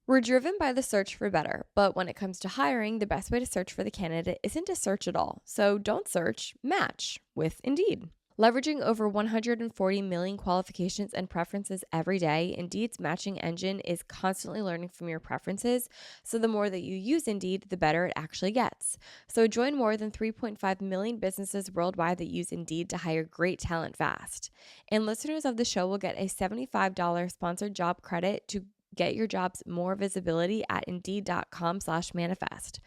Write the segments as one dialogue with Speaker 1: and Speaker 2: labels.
Speaker 1: We're driven by the search for better, but when it comes to hiring, the best way to search for the candidate isn't to search at all. So don't search, match with Indeed. Leveraging over 140 million qualifications and preferences every day, Indeed's matching engine is constantly learning from your preferences. So the more that you use Indeed, the better it actually gets. So join more than 3.5 million businesses worldwide that use Indeed to hire great talent fast. And listeners of the show will get a $75 sponsored job credit to get your jobs more visibility at Indeed.com/manifest.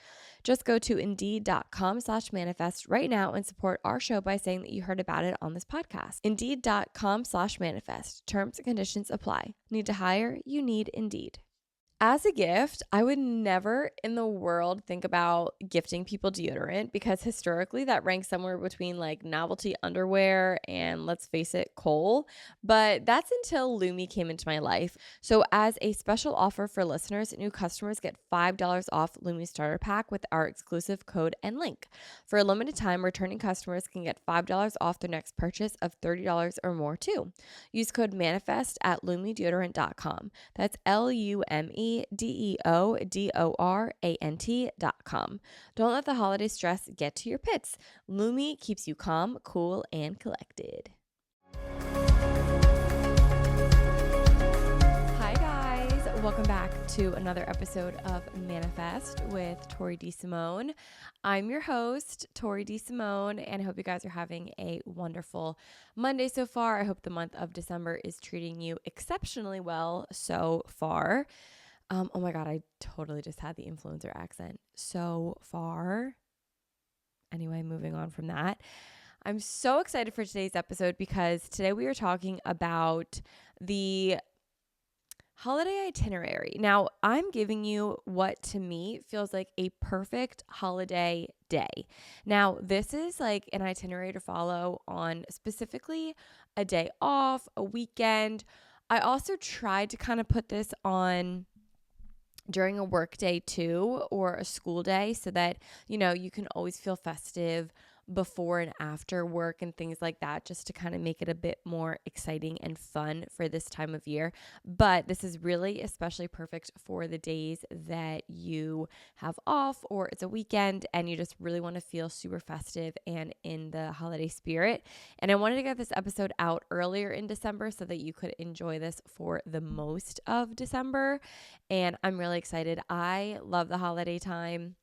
Speaker 1: Just go to Indeed.com/manifest right now and support our show by saying that you heard about it on this podcast. Indeed.com/manifest. Terms and conditions apply. Need to hire? You need Indeed. As a gift, I would never in the world think about gifting people deodorant because historically that ranks somewhere between like novelty underwear and, let's face it, Cole. But that's until Lumi came into my life. So as a special offer for listeners, new customers get $5 off Lumi starter pack with our exclusive code and link. For a limited time, returning customers can get $5 off their next purchase of $30 or more too. Use code MANIFEST at LumiDeodorant.com. That's LumiDeodorant.com. Don't let the holiday stress get to your pits. Lumi keeps you calm, cool, and collected. Hi guys, welcome back to another episode of Manifest with Tori DeSimone. I'm your host, Tori DeSimone, and I hope you guys are having a wonderful Monday so far. I hope the month of December is treating you exceptionally well so far. Oh my God, I totally just had the influencer accent. So far. Anyway, moving on from that. I'm so excited for today's episode because today we are talking about the holiday itinerary. Now, I'm giving you what to me feels like a perfect holiday day. Now, this is like an itinerary to follow on specifically a day off, a weekend. I also tried to kind of put this on during a work day too, or a school day, so that, you know, you can always feel festive before and after work and things like that, just to kind of make it a bit more exciting and fun for this time of year. But this is really especially perfect for the days that you have off or it's a weekend and you just really want to feel super festive and in the holiday spirit. And I wanted to get this episode out earlier in December so that you could enjoy this for the most of December. And I'm really excited. I love the holiday time.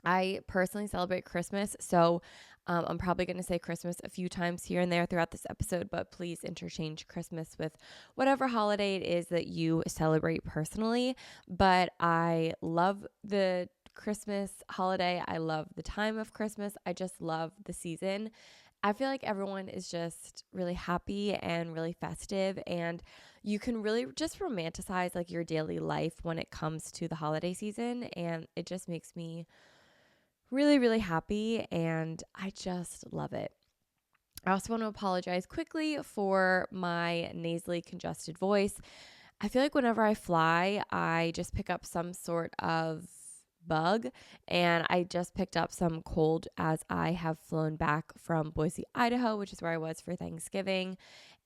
Speaker 1: I personally celebrate Christmas, so I'm probably going to say Christmas a few times here and there throughout this episode, but please interchange Christmas with whatever holiday it is that you celebrate personally. But I love the Christmas holiday. I love the time of Christmas. I just love the season. I feel like everyone is just really happy and really festive, and you can really just romanticize like your daily life when it comes to the holiday season, and it just makes me really, really happy, and I just love it. I also want to apologize quickly for my nasally congested voice. I feel like whenever I fly, I just pick up some sort of bug, and I just picked up some cold as I have flown back from Boise, Idaho, which is where I was for Thanksgiving.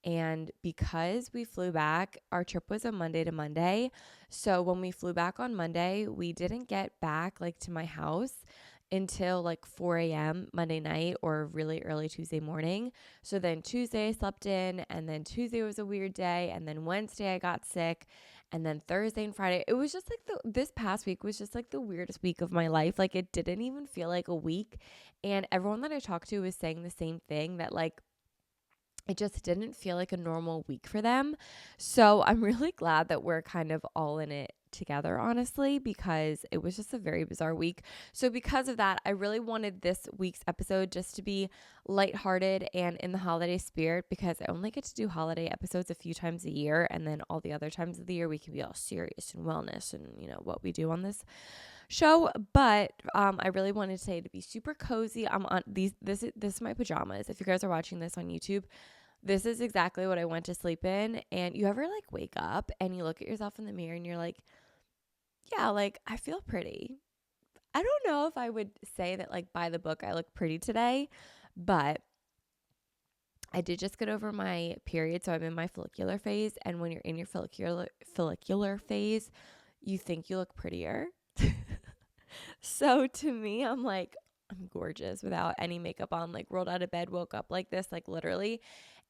Speaker 1: And because we flew back, our trip was a Monday to Monday. So when we flew back on Monday, we didn't get back like to my house until like 4 a.m. Monday night or really early Tuesday morning. So then Tuesday I slept in, and then Tuesday was a weird day, and then Wednesday I got sick, and then Thursday and Friday. It was just like this past week was just like the weirdest week of my life. Like it didn't even feel like a week. And everyone that I talked to was saying the same thing, that like it just didn't feel like a normal week for them. So I'm really glad that we're kind of all in it together, honestly, because it was just a very bizarre week. So because of that, I really wanted this week's episode just to be lighthearted and in the holiday spirit, because I only get to do holiday episodes a few times a year, and then all the other times of the year we can be all serious and wellness and, you know, what we do on this show. But I really wanted today to be super cozy. I'm on these. This is my pajamas. If you guys are watching this on YouTube, this is exactly what I went to sleep in. And you ever like wake up and you look at yourself in the mirror and you're like, yeah, like I feel pretty. I don't know if I would say that like by the book I look pretty today, but I did just get over my period, so I'm in my follicular phase. And when you're in your follicular phase, you think you look prettier. So to me, I'm like, I'm gorgeous without any makeup on, like rolled out of bed, woke up like this, like literally.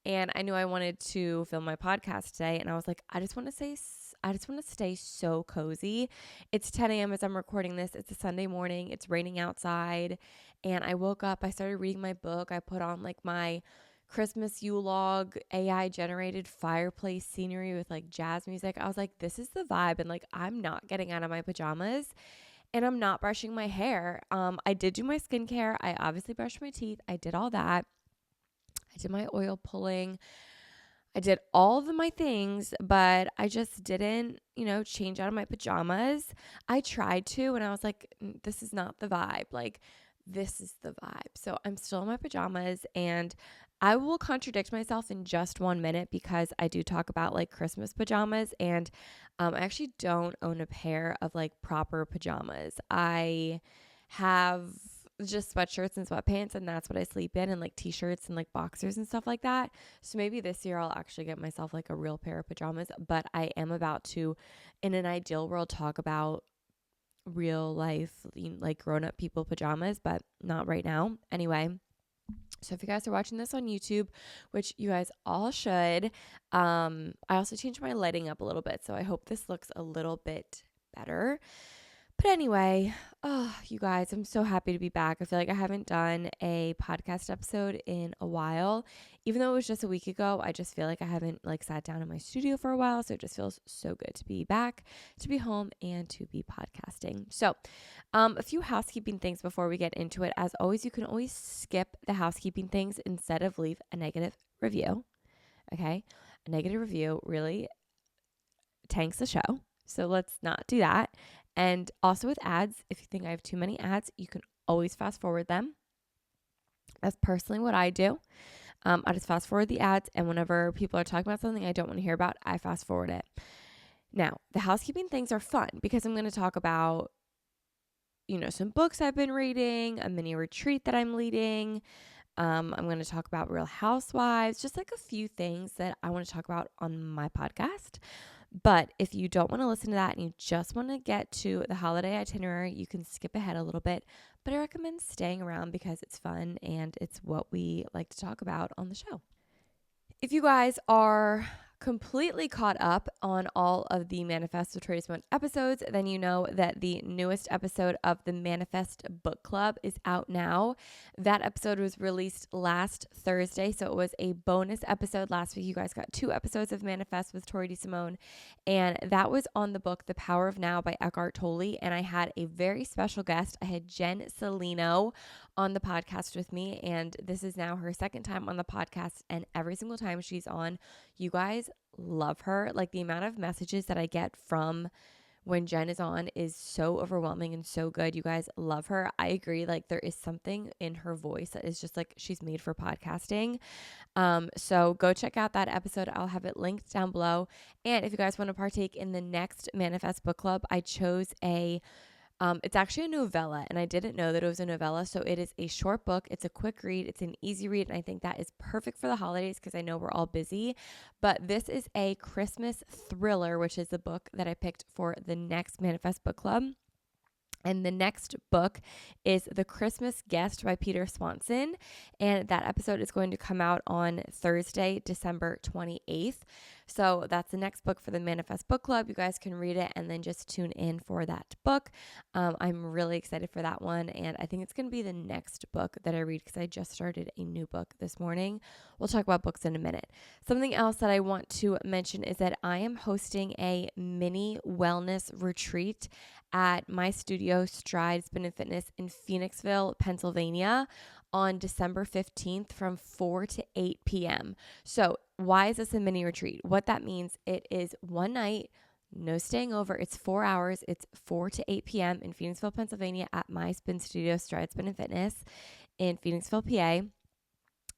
Speaker 1: And I knew I wanted to film my podcast today. And I was like, I just want to stay so cozy. It's 10 a.m. as I'm recording this. It's a Sunday morning. It's raining outside. And I woke up, I started reading my book. I put on like my Christmas Yule log AI generated fireplace scenery with like jazz music. I was like, this is the vibe. And like, I'm not getting out of my pajamas. And I'm not brushing my hair. I did do my skincare. I obviously brushed my teeth. I did all that. I did my oil pulling. I did all of my things, but I just didn't, change out of my pajamas. I tried to, and I was like, this is not the vibe. Like, this is the vibe. So I'm still in my pajamas, and I will contradict myself in just 1 minute because I do talk about like Christmas pajamas, and I actually don't own a pair of like proper pajamas. I have just sweatshirts and sweatpants, and that's what I sleep in, and like t-shirts and like boxers and stuff like that. So maybe this year I'll actually get myself like a real pair of pajamas, but I am about to, in an ideal world, talk about real life, like grown-up people pajamas, but not right now. Anyway, so if you guys are watching this on YouTube, which you guys all should, I also changed my lighting up a little bit, so I hope this looks a little bit better. But anyway, you guys, I'm so happy to be back. I feel like I haven't done a podcast episode in a while. Even though it was just a week ago, I just feel like I haven't like sat down in my studio for a while. So it just feels so good to be back, to be home, and to be podcasting. So a few housekeeping things before we get into it. As always, you can always skip the housekeeping things instead of leave a negative review. Okay? A negative review really tanks the show. So let's not do that. And also with ads, if you think I have too many ads, you can always fast forward them. That's personally what I do. I just fast forward the ads, and whenever people are talking about something I don't want to hear about, I fast forward it. Now, the housekeeping things are fun because I'm going to talk about, some books I've been reading, a mini retreat that I'm leading. I'm going to talk about Real Housewives, just like a few things that I want to talk about on my podcast. But if you don't want to listen to that and you just want to get to the holiday itinerary, you can skip ahead a little bit. But I recommend staying around because it's fun and it's what we like to talk about on the show. If you guys are completely caught up on all of the Manifest with Tori DeSimone episodes, then you know that the newest episode of the Manifest Book Club is out now. That episode was released last Thursday, so it was a bonus episode last week. You guys got 2 episodes of Manifest with Tori DeSimone, and that was on the book The Power of Now by Eckhart Tolle, and I had a very special guest. I had Jen Salino on the podcast with me, and this is now her second time on the podcast, and every single time she's on, you guys love her. Like, the amount of messages that I get from when Jen is on is so overwhelming and so good. You guys love her. I agree. Like, there is something in her voice that is just like she's made for podcasting. So go check out that episode. I'll have it linked down below. And if you guys want to partake in the next Manifest Book Club, I chose it's actually a novella, and I didn't know that it was a novella. So it is a short book. It's a quick read. It's an easy read. And I think that is perfect for the holidays because I know we're all busy. But this is a Christmas thriller, which is the book that I picked for the next Manifest Book Club. And the next book is The Christmas Guest by Peter Swanson. And that episode is going to come out on Thursday, December 28th. So that's the next book for the Manifest Book Club. You guys can read it and then just tune in for that book. I'm really excited for that one. And I think it's going to be the next book that I read because I just started a new book this morning. We'll talk about books in a minute. Something else that I want to mention is that I am hosting a mini wellness retreat at my studio, Stride Spin and Fitness in Phoenixville, Pennsylvania, on December 15th from 4 to 8 p.m. So why is this a mini retreat? What that means, it is one night, no staying over. It's 4 hours. It's 4 to 8 p.m. in Phoenixville, Pennsylvania at my spin studio, Stride Spin and Fitness in Phoenixville, PA.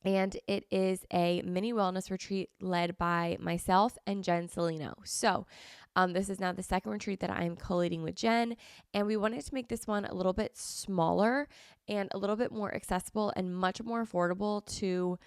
Speaker 1: And it is a mini wellness retreat led by myself and Jen Salino. So this is now the second retreat that I am co-leading with Jen. And we wanted to make this one a little bit smaller and a little bit more accessible and much more affordable to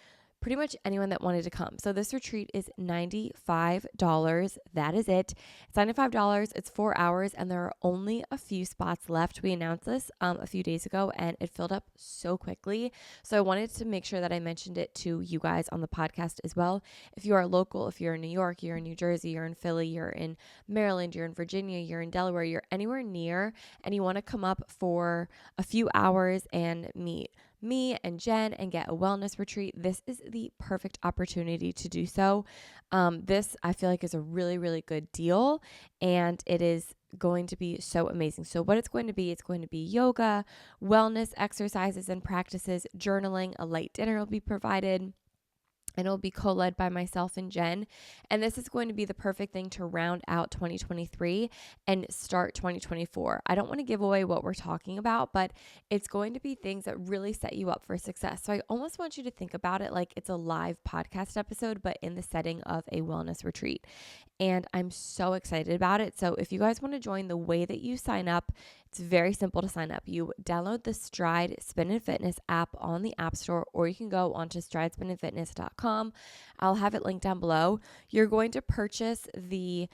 Speaker 1: pretty much anyone that wanted to come. So this retreat is $95. That is it. It's $95. It's 4 hours, and there are only a few spots left. We announced this a few days ago, and it filled up so quickly. So I wanted to make sure that I mentioned it to you guys on the podcast as well. If you are local, if you're in New York, you're in New Jersey, you're in Philly, you're in Maryland, you're in Virginia, you're in Delaware, you're anywhere near, and you want to come up for a few hours and meet me and Jen and get a wellness retreat, this is the perfect opportunity to do so. This I feel like is a really, really good deal, and it is going to be so amazing. So what it's going to be yoga, wellness exercises and practices, journaling, a light dinner will be provided. And it'll be co-led by myself and Jen. And this is going to be the perfect thing to round out 2023 and start 2024. I don't want to give away what we're talking about, but it's going to be things that really set you up for success. So I almost want you to think about it like it's a live podcast episode, but in the setting of a wellness retreat. And I'm so excited about it. So if you guys want to join, the way that you sign up, it's very simple to sign up. You download the Stride Spin and Fitness app on the App Store, or you can go onto stridespinandfitness.com. I'll have it linked down below. You're going to purchase the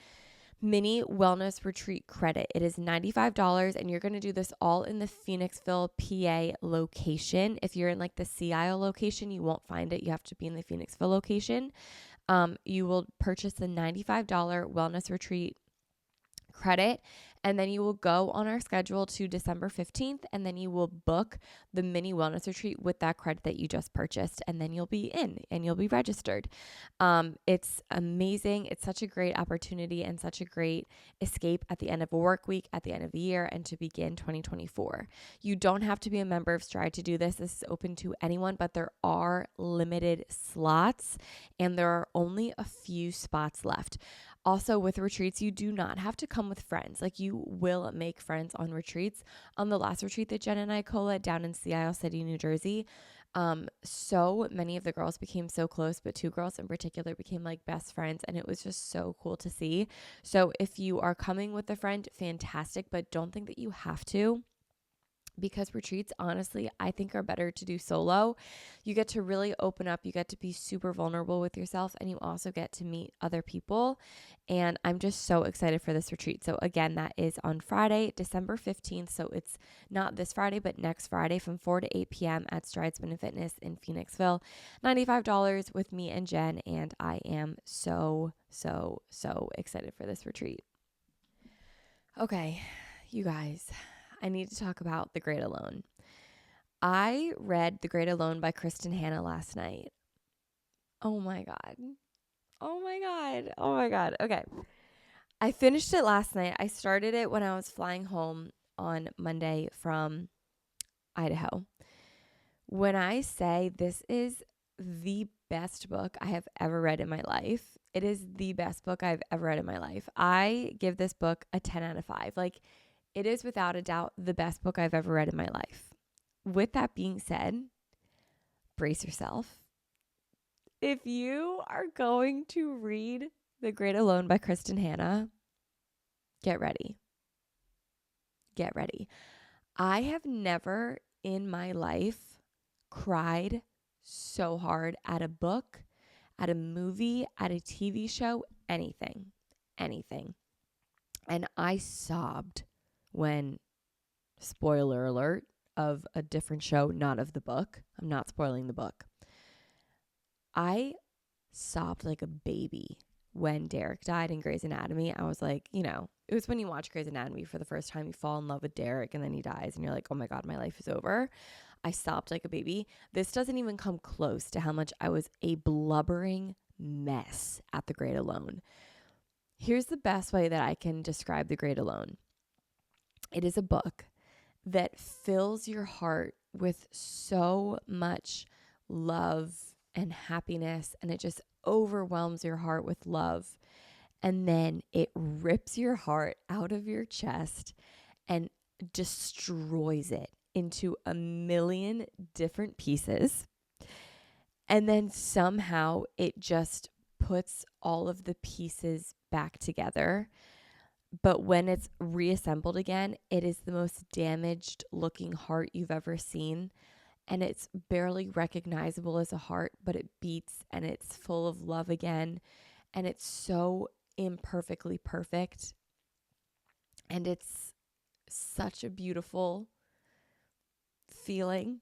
Speaker 1: mini wellness retreat credit. It is $95, and you're going to do this all in the Phoenixville, PA location. If you're in like the Sea Isle location, you won't find it. You have to be in the Phoenixville location. You will purchase the $95 wellness retreat credit, and then you will go on our schedule to December 15th, and then you will book the mini wellness retreat with that credit that you just purchased, and then you'll be in and you'll be registered. It's amazing. It's such a great opportunity and such a great escape at the end of a work week, at the end of the year, and to begin 2024. You don't have to be a member of Stride to do this. This is open to anyone, but there are limited slots, and there are only a few spots left. Also, with retreats, you do not have to come with friends. Like, you will make friends on retreats. On the last retreat that Jen and I co-led down in Sea Isle City, New Jersey, so many of the girls became so close, but 2 girls in particular became like best friends, and it was just so cool to see. So if you are coming with a friend, fantastic, but don't think that you have to. Because retreats, honestly, I think are better to do solo. You get to really open up. You get to be super vulnerable with yourself, and you also get to meet other people. And I'm just so excited for this retreat. So again, that is on Friday, December 15th. So it's not this Friday, but next Friday from 4 to 8 p.m. at Stride Spin and Fitness in Phoenixville. $95 with me and Jen. And I am so excited for this retreat. Okay, you guys, I need to talk about The Great Alone. I read The Great Alone by Kristen Hanna last night. Oh my God. Okay. I finished it last night. I started it when I was flying home on Monday from Idaho. When I say this is the best book I have ever read in my life, it is the best book I've ever read in my life. I give this book a 10 out of 5. Like, it is without a doubt the best book I've ever read in my life. With that being said, brace yourself. If you are going to read The Great Alone by Kristen Hanna, get ready. Get ready. I have never in my life cried so hard at a book, at a movie, at a TV show, anything. And I sobbed when, spoiler alert, of a different show, not of the book. I'm not spoiling the book. I sobbed like a baby when Derek died in Grey's Anatomy. I was like, it was when you watch Grey's Anatomy for the first time, you fall in love with Derek and then he dies and you're like, oh my God, my life is over. I sobbed like a baby. This doesn't even come close to how much I was a blubbering mess at The Great Alone. Here's the best way that I can describe The Great Alone. It is a book that fills your heart with so much love and happiness, and it just overwhelms your heart with love. And then it rips your heart out of your chest and destroys it into a million different pieces. And then somehow it just puts all of the pieces back together. But when it's reassembled again, it is the most damaged looking heart you've ever seen. and it's barely recognizable as a heart, but it beats and it's full of love again. And it's so imperfectly perfect. And it's such a beautiful feeling.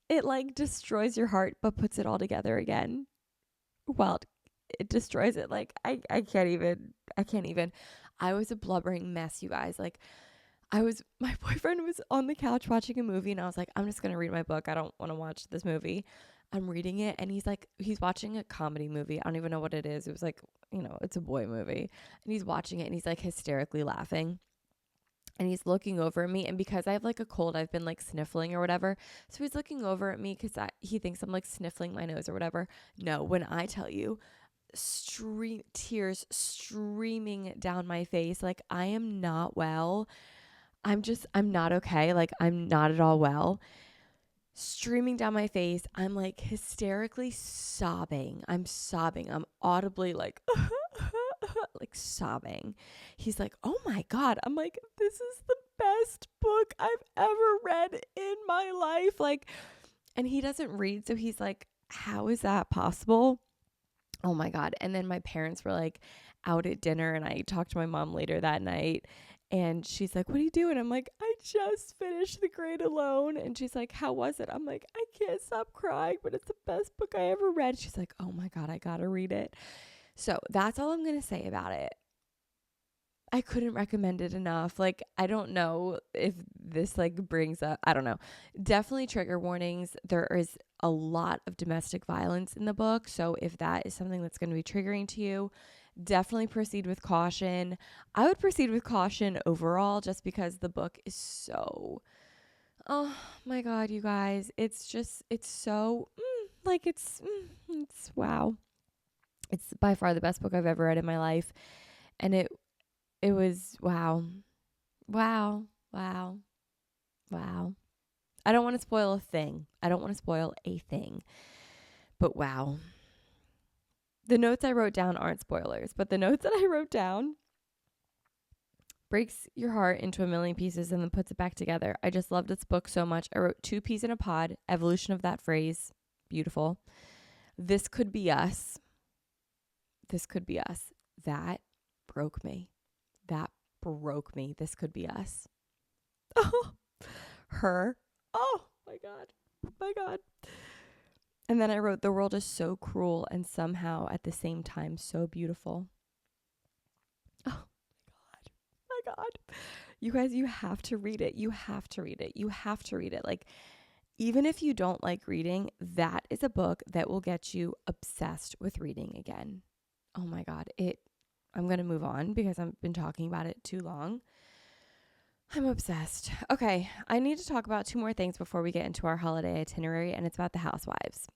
Speaker 1: It like destroys your heart, but puts it all together again. Well, it destroys it. Like, I can't even. I was a blubbering mess, you guys. Like, my boyfriend was on the couch watching a movie, and I was like, I'm just going to read my book. I don't want to watch this movie. I'm reading it, and he's watching a comedy movie. I don't even know what it is. It was like, it's a boy movie. And he's watching it, and he's like hysterically laughing. And he's looking over at me, and because I have like a cold, I've been like sniffling or whatever. So he's looking over at me because he thinks I'm like sniffling my nose or whatever. No, when I tell you, tears streaming down my face, like I am not well. I'm not okay. Like I'm not at all well. Streaming down my face. I'm like hysterically sobbing. I'm audibly like, like sobbing. He's like, oh my God. I'm like, this is the best book I've ever read in my life. Like, and he doesn't read. So he's like, how is that possible? Oh my God. And then my parents were like out at dinner, and I talked to my mom later that night, and she's like, what are you doing? I'm like, I just finished The Great Alone. And she's like, how was it? I'm like, I can't stop crying, but it's the best book I ever read. She's like, oh my God, I gotta read it. So that's all I'm going to say about it. I couldn't recommend it enough. Like, I don't know if this like brings up, I don't know. Definitely trigger warnings. There is a lot of domestic violence in the book. So if that is something that's going to be triggering to you, definitely proceed with caution. I would proceed with caution overall, just because the book is so, oh my God, you guys, it's so, it's wow. It's by far the best book I've ever read in my life. And it was wow. I don't want to spoil a thing. But wow. The notes I wrote down aren't spoilers, but the notes that I wrote down breaks your heart into a million pieces and then puts it back together. I just loved this book so much. I wrote 2 peas in a pod, evolution of that phrase. Beautiful. This could be us. That broke me. This could be us. Oh, her. Oh my God. And then I wrote, the world is so cruel and somehow at the same time so beautiful. Oh my God. You guys, you have to read it. Like, even if you don't like reading, that is a book that will get you obsessed with reading again. Oh my God. I'm going to move on because I've been talking about it too long. I'm obsessed. Okay, I need to talk about 2 more things before we get into our holiday itinerary, and it's about the housewives.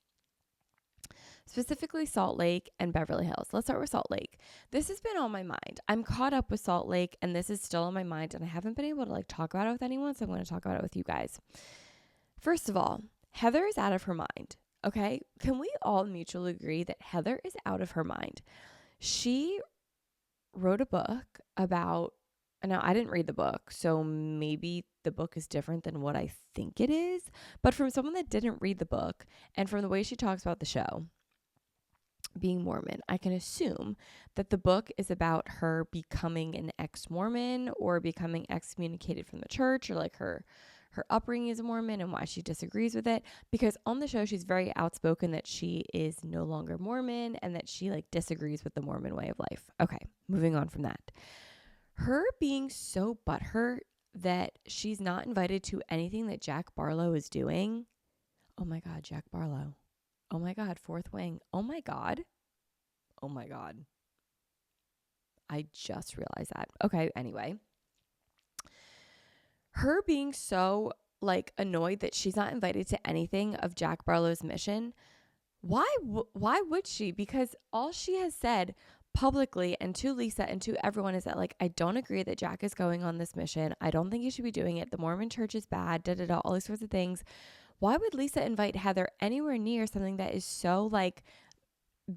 Speaker 1: Specifically Salt Lake and Beverly Hills. Let's start with Salt Lake. This has been on my mind. I'm caught up with Salt Lake, and this is still on my mind, and I haven't been able to like talk about it with anyone, so I'm going to talk about it with you guys. First of all, Heather is out of her mind. Okay? Can we all mutually agree that Heather is out of her mind? She wrote a book about, now I didn't read the book, so maybe the book is different than what I think it is, but from someone that didn't read the book and from the way she talks about the show, being Mormon, I can assume that the book is about her becoming an ex-Mormon or becoming excommunicated from the church, or like her upbringing as a Mormon and why she disagrees with it, because on the show she's very outspoken that she is no longer Mormon and that she like disagrees with the Mormon way of life. Okay, moving on from that. Her being so butthurt that she's not invited to anything that Jack Barlow is doing. Oh my God, Jack Barlow. Oh my God, Fourth Wing. Oh my God. I just realized that. Okay, anyway. Her being so like annoyed that she's not invited to anything of Jack Barlow's mission. Why would she? Because all she has said publicly and to Lisa and to everyone is that like, I don't agree that Jack is going on this mission. I don't think he should be doing it. The Mormon church is bad, all these sorts of things. Why would Lisa invite Heather anywhere near something that is so like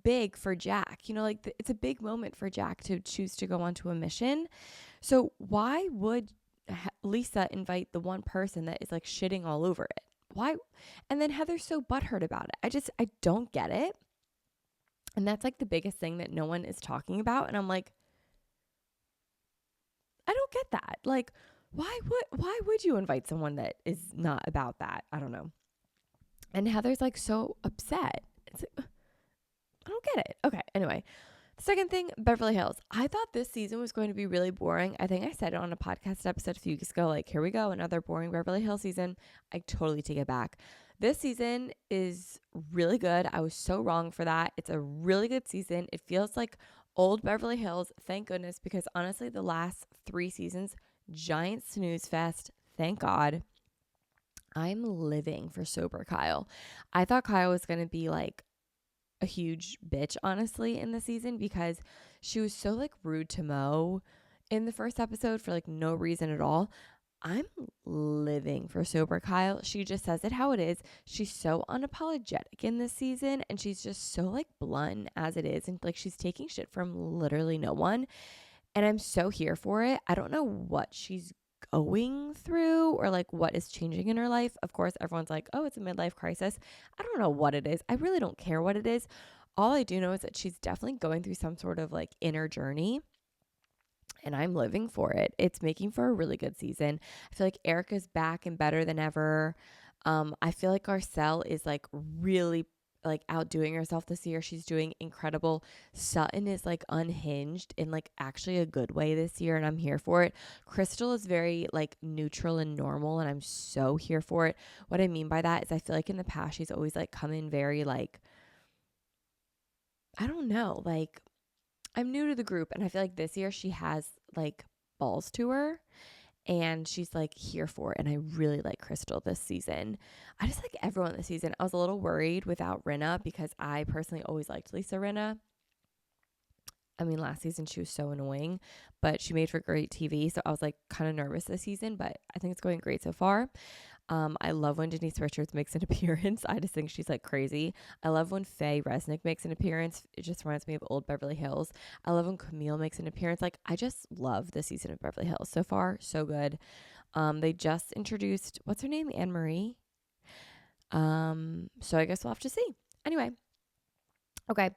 Speaker 1: big for Jack? Like it's a big moment for Jack to choose to go onto a mission. So why would Lisa invite the one person that is like shitting all over it? why? And then Heather's so butthurt about it. I don't get it. And that's like the biggest thing that no one is talking about. And I'm like, I don't get that. Like, why would you invite someone that is not about that? I don't know. And Heather's like so upset. It's like, I don't get it. Okay, anyway. Second thing, Beverly Hills. I thought this season was going to be really boring. I think I said it on a podcast episode a few weeks ago, like, here we go, another boring Beverly Hills season. I totally take it back. This season is really good. I was so wrong for that. It's a really good season. It feels like old Beverly Hills, thank goodness, because honestly, the last 3 seasons, giant snooze fest, thank God. I'm living for sober Kyle. I thought Kyle was going to be like a huge bitch, honestly, in the season because she was so like rude to Mo in the first episode for like no reason at all. I'm living for sober Kyle. She just says it how it is. She's so unapologetic in this season and she's just so like blunt as it is. And like she's taking shit from literally no one. And I'm so here for it. I don't know what she's going through or like what is changing in her life. Of course, everyone's like, oh, it's a midlife crisis. I don't know what it is. I really don't care what it is. All I do know is that she's definitely going through some sort of like inner journey. And I'm living for it. It's making for a really good season. I feel like Erica's back and better than ever. I feel like Garcelle is like really like outdoing herself this year. She's doing incredible. Sutton is like unhinged in like actually a good way this year, and I'm here for it. Crystal is very like neutral and normal, and I'm so here for it. What I mean by that is I feel like in the past she's always like come in very like, I don't know, like I'm new to the group, and I feel like this year she has like balls to her and she's like here for it. And I really like Crystal this season. I just like everyone this season. I was a little worried without Rinna because I personally always liked Lisa Rinna. I mean, last season she was so annoying, but she made for great TV. So I was like kind of nervous this season, but I think it's going great so far. I love when Denise Richards makes an appearance. I just think she's like crazy. I love when Faye Resnick makes an appearance. It just reminds me of old Beverly Hills. I love when Camille makes an appearance. Like, I just love this season of Beverly Hills. So far, so good. They just introduced, what's her name? Anne Marie. So I guess we'll have to see. Anyway. Okay.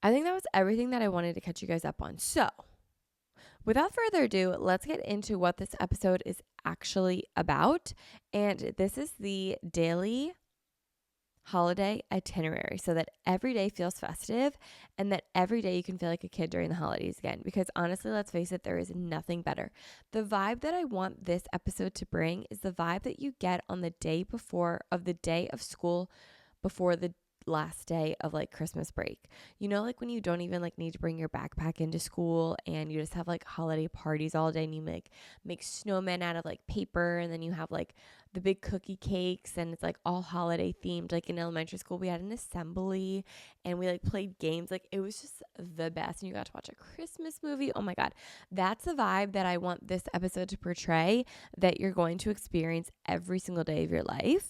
Speaker 1: I think that was everything that I wanted to catch you guys up on. So without further ado, let's get into what this episode is actually about. And this is the daily holiday itinerary so that every day feels festive and that every day you can feel like a kid during the holidays again. Because honestly, let's face it, there is nothing better. The vibe that I want this episode to bring is the vibe that you get on the day before of the day of school before the last day of like Christmas break. You know, like when you don't even like need to bring your backpack into school and you just have like holiday parties all day and you make snowmen out of like paper, and then you have like the big cookie cakes and it's like all holiday themed. Like in elementary school we had an assembly and we like played games. Like it was just the best, and you got to watch a Christmas movie. Oh my God. That's the vibe that I want this episode to portray, that you're going to experience every single day of your life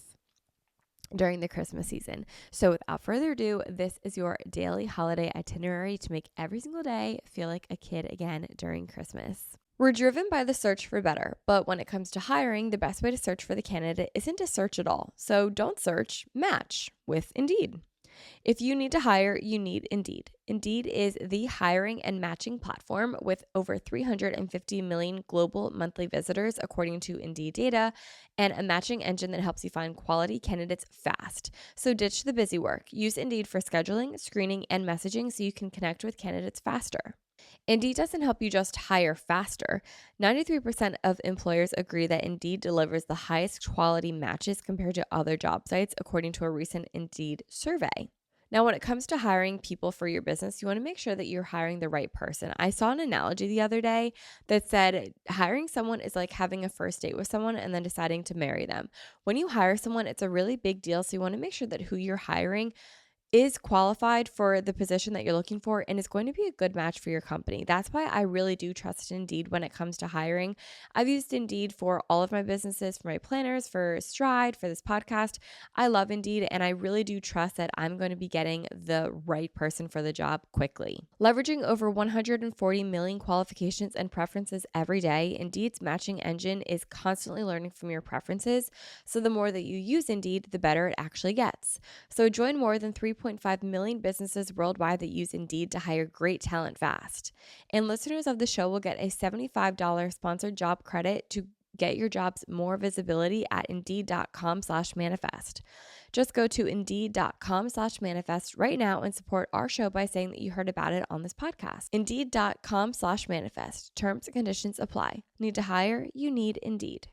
Speaker 1: during the Christmas season. So without further ado, this is your daily holiday itinerary to make every single day feel like a kid again during Christmas. We're driven by the search for better, but when it comes to hiring, the best way to search for the candidate isn't to search at all. So don't search, match with Indeed. If you need to hire, you need Indeed. Indeed is the hiring and matching platform with over 350 million global monthly visitors, according to Indeed data, and a matching engine that helps you find quality candidates fast. So ditch the busy work. Use Indeed for scheduling, screening, and messaging so you can connect with candidates faster. Indeed doesn't help you just hire faster. 93% of employers agree that Indeed delivers the highest quality matches compared to other job sites, according to a recent Indeed survey. Now, when it comes to hiring people for your business, you want to make sure that you're hiring the right person. I saw an analogy the other day that said hiring someone is like having a first date with someone and then deciding to marry them. When you hire someone, it's a really big deal. So you want to make sure that who you're hiring is qualified for the position that you're looking for and is going to be a good match for your company. That's why I really do trust Indeed when it comes to hiring. I've used Indeed for all of my businesses, for my planners, for Stride, for this podcast. I love Indeed, and I really do trust that I'm going to be getting the right person for the job quickly. Leveraging over 140 million qualifications and preferences every day, Indeed's matching engine is constantly learning from your preferences. So the more that you use Indeed, the better it actually gets. So join more than 3.5 million businesses worldwide that use Indeed to hire great talent fast. And listeners of the show will get a $75 sponsored job credit to get your jobs more visibility at Indeed.com/manifest. Just go to Indeed.com/manifest right now and support our show by saying that you heard about it on this podcast. Indeed.com/manifest. Terms and conditions apply. Need to hire? You need Indeed.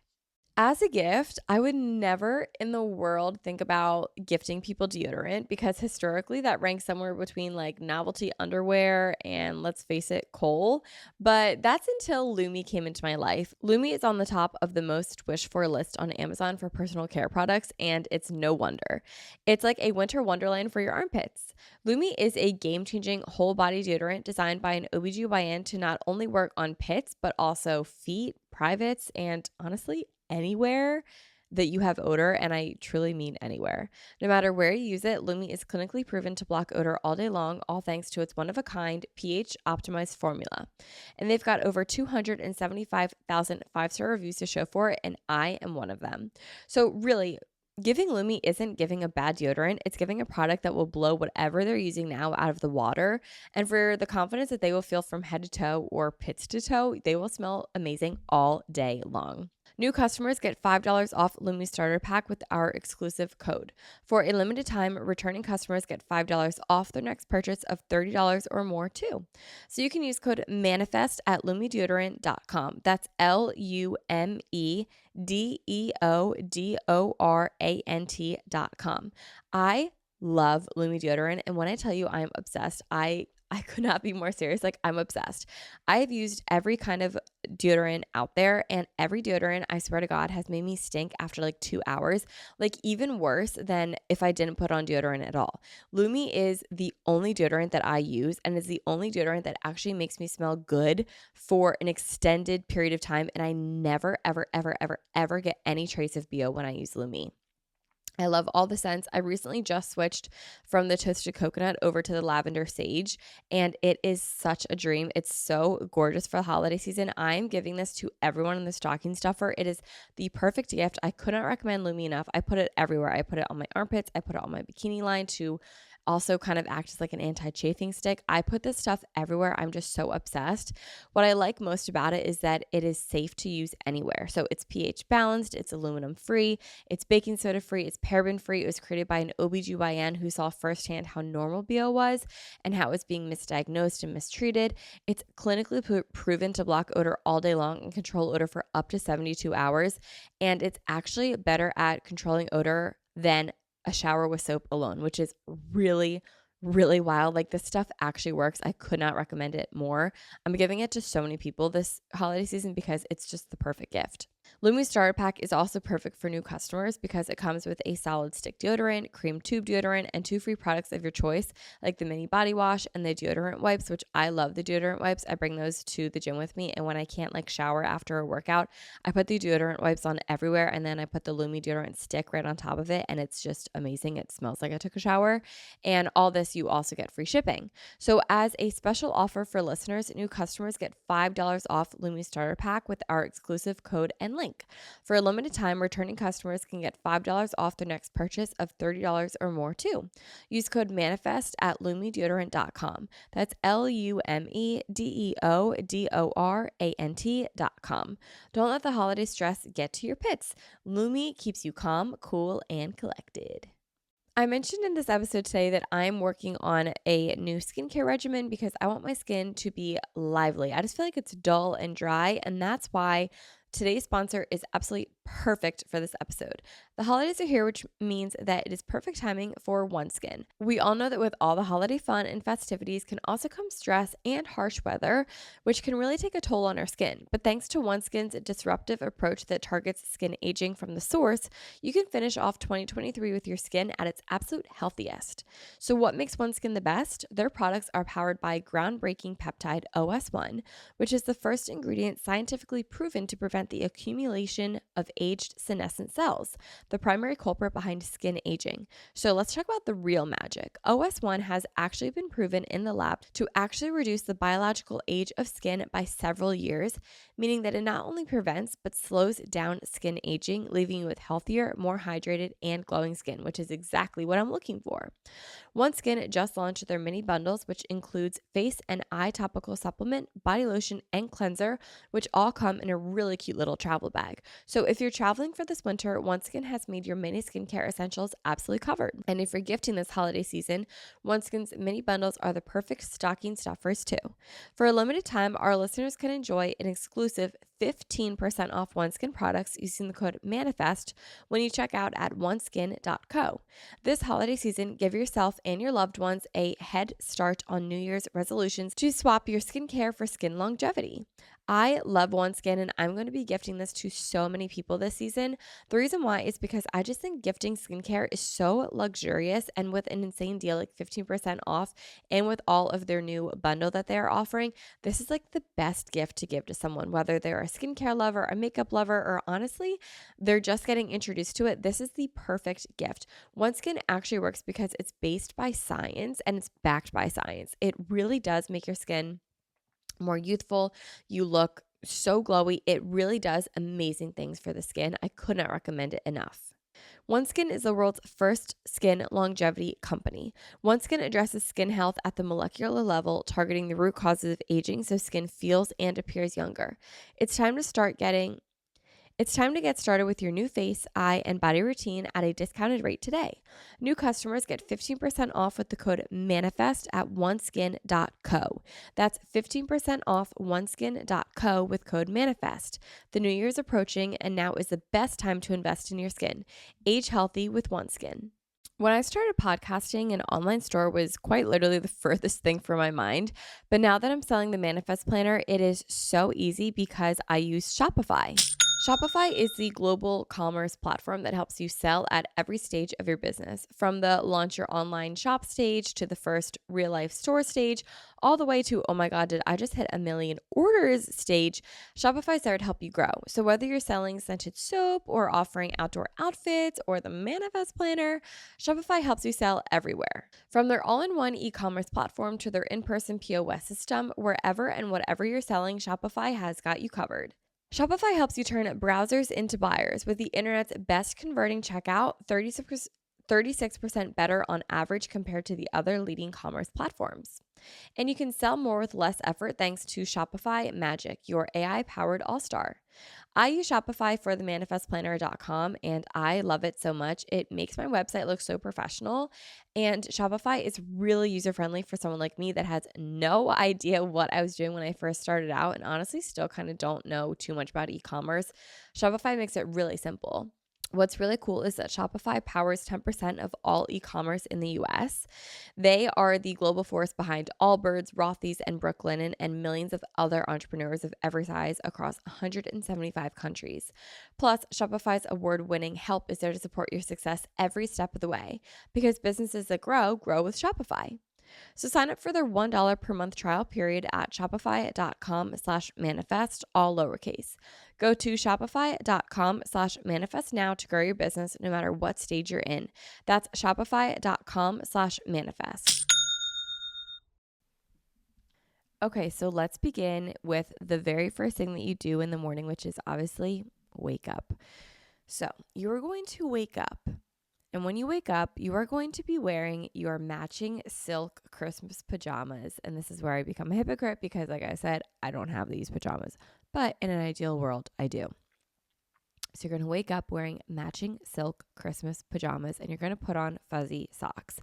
Speaker 1: As a gift, I would never in the world think about gifting people deodorant because historically that ranks somewhere between like novelty underwear and, let's face it, Cole. But that's until Lumi came into my life. Lumi is on the top of the most wished for list on Amazon for personal care products, and it's no wonder. It's like a winter wonderland for your armpits. Lumi is a game-changing whole body deodorant designed by an OBGYN to not only work on pits, but also feet, privates, and honestly, anywhere that you have odor, and I truly mean anywhere. No matter where you use it, Lumi is clinically proven to block odor all day long, all thanks to its one-of-a-kind pH-optimized formula. And they've got over 275,000 five-star reviews to show for it, and I am one of them. So really, giving Lumi isn't giving a bad deodorant. It's giving a product that will blow whatever they're using now out of the water. And for the confidence that they will feel from head to toe or pits to toe, they will smell amazing all day long. New customers get $5 off Lumi Starter Pack with our exclusive code. For a limited time, returning customers get $5 off their next purchase of $30 or more too. So you can use code MANIFEST at LumiDeodorant.com. That's LumiDeodorant.com. I love Lumi deodorant, and when I tell you I'm obsessed, I could not be more serious. Like, I'm obsessed. I've used every kind of deodorant out there, and every deodorant, I swear to God, has made me stink after like 2 hours, like even worse than if I didn't put on deodorant at all. Lumi is the only deodorant that I use, and is the only deodorant that actually makes me smell good for an extended period of time, and I never, ever, ever, ever, ever get any trace of BO when I use Lumi. I love all the scents. I recently just switched from the toasted coconut over to the lavender sage, and it is such a dream. It's so gorgeous for the holiday season. I'm giving this to everyone in the stocking stuffer. It is the perfect gift. I could not recommend Lumi enough. I put it everywhere. I put it on my armpits. I put it on my bikini line to also kind of acts as like an anti-chafing stick. I put this stuff everywhere. I'm just so obsessed. What I like most about it is that it is safe to use anywhere. So it's pH balanced, it's aluminum free, it's baking soda free, it's paraben free. It was created by an OBGYN who saw firsthand how normal BO was and how it was being misdiagnosed and mistreated. It's clinically proven to block odor all day long and control odor for up to 72 hours. And it's actually better at controlling odor than a shower with soap alone, which is really, really wild. Like, this stuff actually works. I could not recommend it more. I'm giving it to so many people this holiday season because it's just the perfect gift. Lumi Starter Pack is also perfect for new customers because it comes with a solid stick deodorant, cream tube deodorant, and 2 free products of your choice, like the mini body wash and the deodorant wipes, which I love the deodorant wipes. I bring those to the gym with me, and when I can't like shower after a workout, I put the deodorant wipes on everywhere, and then I put the Lumi deodorant stick right on top of it, and it's just amazing. It smells like I took a shower, and all this you also get free shipping. So as a special offer for listeners, new customers get $5 off Lumi Starter Pack with our exclusive code and link. For a limited time, returning customers can get $5 off their next purchase of $30 or more too. Use code MANIFEST at LumiDeodorant.com. That's LumiDeodorant.com. Don't let the holiday stress get to your pits. Lumi keeps you calm, cool, and collected. I mentioned in this episode today that I'm working on a new skincare regimen because I want my skin to be lively. I just feel like it's dull and dry, and that's why today's sponsor is absolutely perfect for this episode. The holidays are here, which means that it is perfect timing for OneSkin. We all know that with all the holiday fun and festivities can also come stress and harsh weather, which can really take a toll on our skin. But thanks to OneSkin's disruptive approach that targets skin aging from the source, you can finish off 2023 with your skin at its absolute healthiest. So what makes OneSkin the best? Their products are powered by groundbreaking peptide OS1, which is the first ingredient scientifically proven to prevent the accumulation of aged senescent cells, the primary culprit behind skin aging. So let's talk about the real magic. OS1 has actually been proven in the lab to actually reduce the biological age of skin by several years, meaning that it not only prevents but slows down skin aging, leaving you with healthier, more hydrated, and glowing skin, which is exactly what I'm looking for. OneSkin just launched their mini bundles, which includes face and eye topical supplement, body lotion, and cleanser, which all come in a really cute little travel bag. So if you're traveling for this winter, OneSkin has made your mini skincare essentials absolutely covered. And if you're gifting this holiday season, OneSkin's mini bundles are the perfect stocking stuffers too. For a limited time, our listeners can enjoy an exclusive 15% off OneSkin products using the code MANIFEST when you check out at oneskin.co. This holiday season, give yourself and your loved ones a head start on New Year's resolutions to swap your skincare for skin longevity. I love OneSkin and I'm going to be gifting this to so many people this season. The reason why is because I just think gifting skincare is so luxurious, and with an insane deal like 15% off and with all of their new bundle that they are offering, this is like the best gift to give to someone, whether they're a skincare lover, a makeup lover, or honestly, they're just getting introduced to it. This is the perfect gift. OneSkin actually works because it's based by science and it's backed by science. It really does make your skin more youthful. You look so glowy. It really does amazing things for the skin. I could not recommend it enough. OneSkin is the world's first skin longevity company. OneSkin addresses skin health at the molecular level, targeting the root causes of aging so skin feels and appears younger. It's time to get started with your new face, eye, and body routine at a discounted rate today. New customers get 15% off with the code MANIFEST at oneskin.co. That's 15% off oneskin.co with code MANIFEST. The new year is approaching, and now is the best time to invest in your skin. Age healthy with OneSkin. When I started podcasting, an online store was quite literally the furthest thing from my mind. But now that I'm selling the Manifest Planner, it is so easy because I use Shopify. Shopify is the global commerce platform that helps you sell at every stage of your business, from the launch your online shop stage to the first real life store stage, all the way to, oh my God, did I just hit 1 million orders stage? Shopify's there to help you grow. So whether you're selling scented soap or offering outdoor outfits or the Manifest Planner, Shopify helps you sell everywhere. From their all-in-one e-commerce platform to their in-person POS system, wherever and whatever you're selling, Shopify has got you covered. Shopify helps you turn browsers into buyers with the internet's best converting checkout, 36% better on average compared to the other leading commerce platforms. And you can sell more with less effort thanks to Shopify Magic, your AI-powered all-star. I use Shopify for the manifestplanner.com and I love it so much. It makes my website look so professional, and Shopify is really user-friendly for someone like me that has no idea what I was doing when I first started out and honestly still kind of don't know too much about e-commerce. Shopify makes it really simple. What's really cool is that Shopify powers 10% of all e-commerce in the US. They are the global force behind Allbirds, Rothy's, and Brooklinen, and millions of other entrepreneurs of every size across 175 countries. Plus, Shopify's award-winning help is there to support your success every step of the way, because businesses that grow with Shopify. So sign up for their $1 per month trial period at shopify.com/manifest, all lowercase. Go to shopify.com/manifest now to grow your business no matter what stage you're in. That's shopify.com/manifest. Okay, so let's begin with the very first thing that you do in the morning, which is obviously wake up. So you're going to wake up. And when you wake up, you are going to be wearing your matching silk Christmas pajamas. And this is where I become a hypocrite because, like I said, I don't have these pajamas. But in an ideal world, I do. So you're going to wake up wearing matching silk Christmas pajamas and you're going to put on fuzzy socks.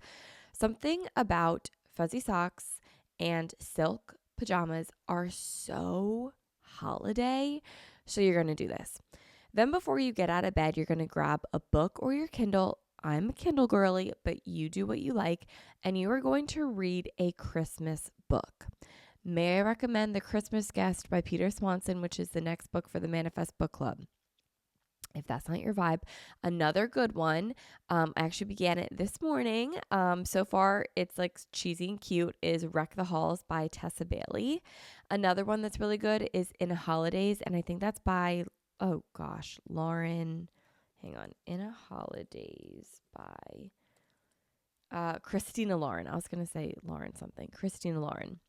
Speaker 1: Something about fuzzy socks and silk pajamas are so holiday. So you're going to do this. Then before you get out of bed, you're going to grab a book or your Kindle. I'm a Kindle girly, but you do what you like, and you are going to read a Christmas book. May I recommend The Christmas Guest by Peter Swanson, which is the next book for the Manifest Book Club. If that's not your vibe, another good one, I actually began it this morning. So far, it's like cheesy and cute, is Wreck the Halls by Tessa Bailey. Another one that's really good is In a Holidays, and I think that's by, Lauren, hang on, In a Holidays by Christina Lauren. I was going to say Lauren something. Christina Lauren.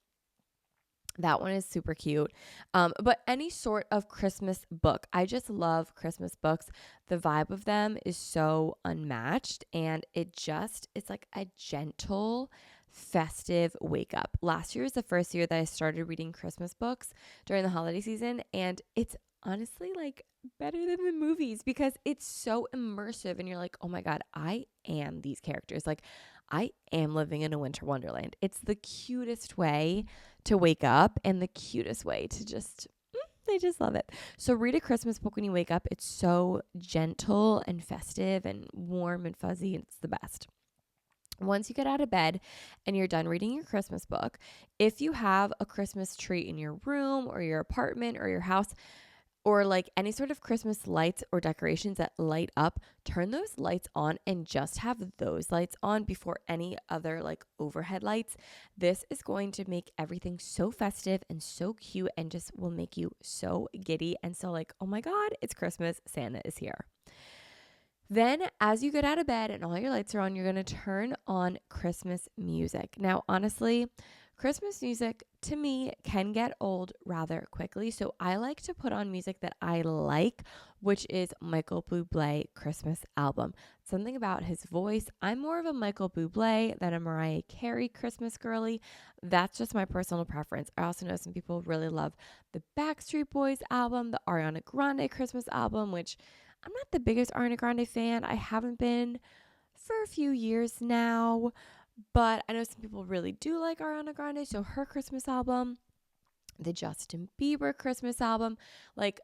Speaker 1: That one is super cute. But any sort of Christmas book. I just love Christmas books. The vibe of them is so unmatched, and it's like a gentle, festive wake up. Last year was the first year that I started reading Christmas books during the holiday season, and it's honestly like better than the movies because it's so immersive, and you're like, oh my God, I am these characters. Like, I am living in a winter wonderland. It's the cutest way to wake up and the cutest way to I just love it. So read a Christmas book when you wake up. It's so gentle and festive and warm and fuzzy, and it's the best. Once you get out of bed and you're done reading your Christmas book, if you have a Christmas tree in your room or your apartment or your house, or like any sort of Christmas lights or decorations that light up, turn those lights on and just have those lights on before any other like overhead lights. This is going to make everything so festive and so cute and just will make you so giddy and so like, oh my God, it's Christmas, Santa is here. Then as you get out of bed and all your lights are on, you're going to turn on Christmas music. Now, honestly, Christmas music to me can get old rather quickly. So I like to put on music that I like, which is Michael Bublé Christmas album. Something about his voice. I'm more of a Michael Bublé than a Mariah Carey Christmas girly. That's just my personal preference. I also know some people really love the Backstreet Boys album, the Ariana Grande Christmas album, which I'm not the biggest Ariana Grande fan. I haven't been for a few years now. But I know some people really do like Ariana Grande, so her Christmas album, the Justin Bieber Christmas album, like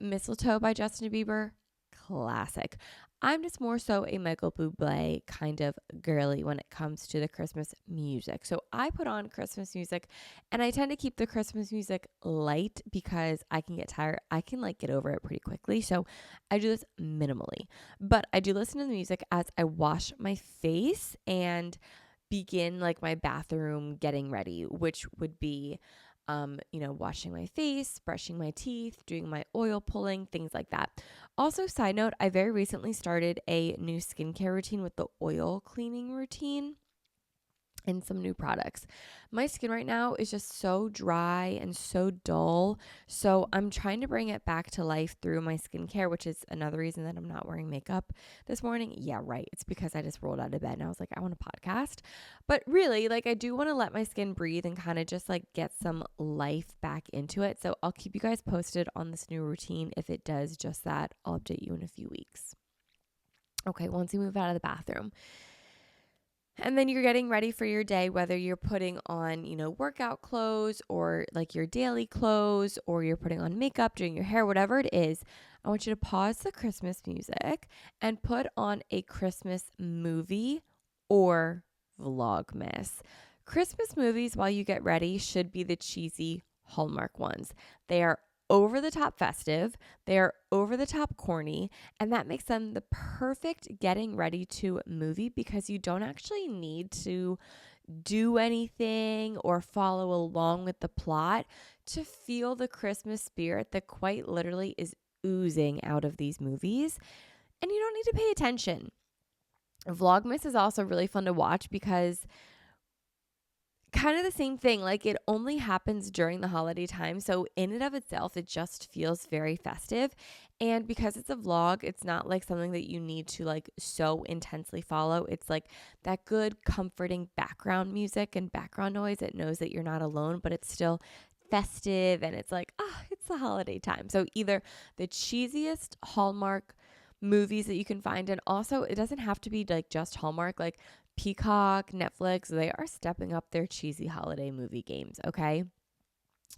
Speaker 1: Mistletoe by Justin Bieber, classic. I'm just more so a Michael Bublé kind of girly when it comes to the Christmas music. So I put on Christmas music, and I tend to keep the Christmas music light because I can get tired. I can like get over it pretty quickly. So I do this minimally, but I do listen to the music as I wash my face and begin like my bathroom getting ready, which would be, washing my face, brushing my teeth, doing my oil pulling, things like that. Also, side note, I very recently started a new skincare routine with the oil cleaning routine and some new products. My skin right now is just so dry and so dull. So I'm trying to bring it back to life through my skincare, which is another reason that I'm not wearing makeup this morning. Yeah, right. It's because I just rolled out of bed and I was like, I want a podcast. But really, like, I do want to let my skin breathe and kind of just like get some life back into it. So I'll keep you guys posted on this new routine. If it does just that, I'll update you in a few weeks. Okay, once you move out of the bathroom, and then you're getting ready for your day, whether you're putting on, workout clothes or like your daily clothes, or you're putting on makeup, doing your hair, whatever it is. I want you to pause the Christmas music and put on a Christmas movie or vlogmas. Christmas movies while you get ready should be the cheesy Hallmark ones. They are over the top festive, they are over the top corny, and that makes them the perfect getting ready to movie because you don't actually need to do anything or follow along with the plot to feel the Christmas spirit that quite literally is oozing out of these movies. And you don't need to pay attention. Vlogmas is also really fun to watch because kind of the same thing, like it only happens during the holiday time. So in and of itself, it just feels very festive. And because it's a vlog, it's not like something that you need to like so intensely follow. It's like that good comforting background music and background noise that knows that you're not alone, but it's still festive. And it's like, it's the holiday time. So either the cheesiest Hallmark movies that you can find. And also it doesn't have to be like just Hallmark, like Peacock, Netflix, they are stepping up their cheesy holiday movie games, okay?